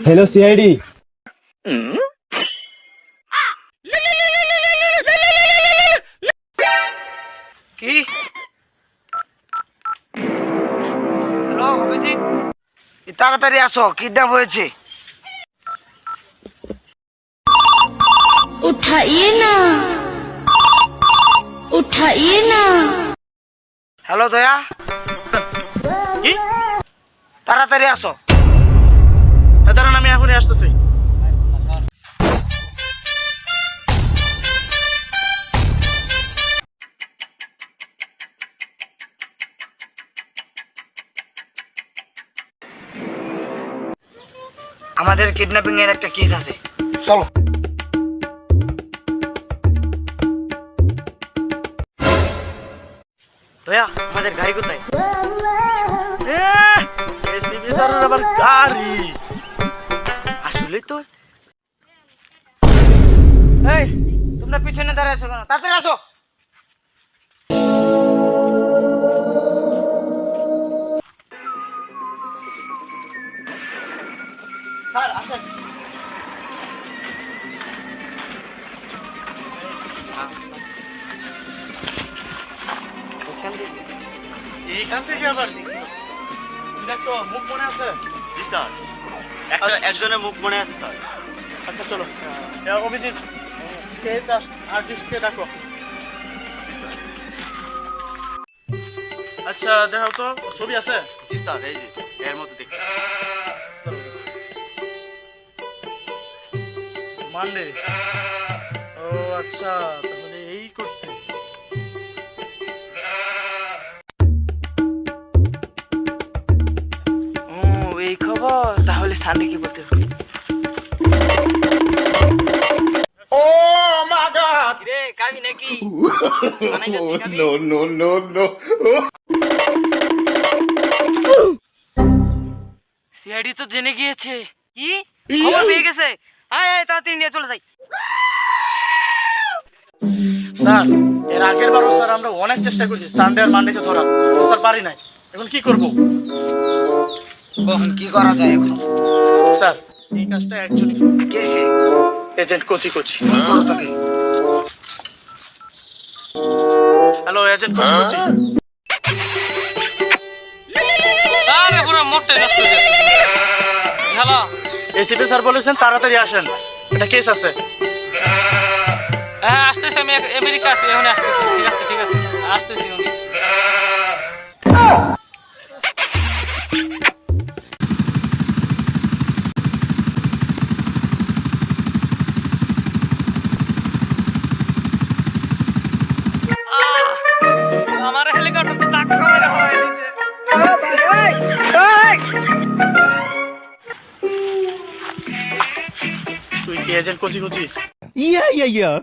Hello CID. কি hello Abhijit, তাড়াতাড়ি আসো, কিডন্যাপ হয়েছে। उठाइए ना उठाइए ना। হ্যালো দয়া, কি? তাড়াতাড়ি আসো। দাঁড়ান, আমি এখনই আসতেছি। আমাদের কিডন্যাপিং এর একটা কেস আছে, চলো। দয়া, আমাদের গাড়ি কোথায়? এসিবি স্যারের আবার গাড়ি। আসলে তো এই, তোমরা পিছনে দাঁড়িয়ে আছো কেন? তাড়াতাড়ি আসো। স্যার আসেন। এইখান থেকে আবার দেখো, মুখ মনে আছে? জি স্যার, একজনের মুখ মনে আছে স্যার। আচ্ছা চলো। অভিজিৎ, আর্টিস্টকে ডাকো। আচ্ছা দেখো তো, ছবি আছে? জি স্যার, এই যে এর মতো দেখি। মানডে। ও আচ্ছা, তাহলে এই করছে। ও এই খবর, তাহলে সানডে কি বলতে হবে? রে কাবি নাকি? সিআইডি তো জেনে গিয়েছে। কি খবর পেয়ে গেছে? আয় আয়, তাড়াতাড়ি নিয়ে চলে যাই। স্যার, এর আগের বারও স্যার আমরা অনেক চেষ্টা করছি সানডে আর মানডেকে ধরা, স্যার পারি নাই। এখন কি করব? কখন কি করা যায় এখন? স্যার, এই কাজটা একজনই, কে সে? এজেন্ট কোচি কোচি। করো তাকে। Hello agent Kochi Kochi. আরে পুরো মোটে নষ্ট হয়ে গেছে। হ্যালো, এসিপি স্যার বলেছেন তাড়াতাড়ি আসেন, এটা কেস আছে। হ্যাঁ আসতেছি, আমি আমেরিকা আছি, এখন আসতেছি। ঠিক আছে ঠিক আছে, আসতেছি আমি। আমার হেলিকপ্টার তো ধাক্কা মেরে হয়ে দিয়েছে। তুই কি এজেন্ট কোচি কোচি? Yeah.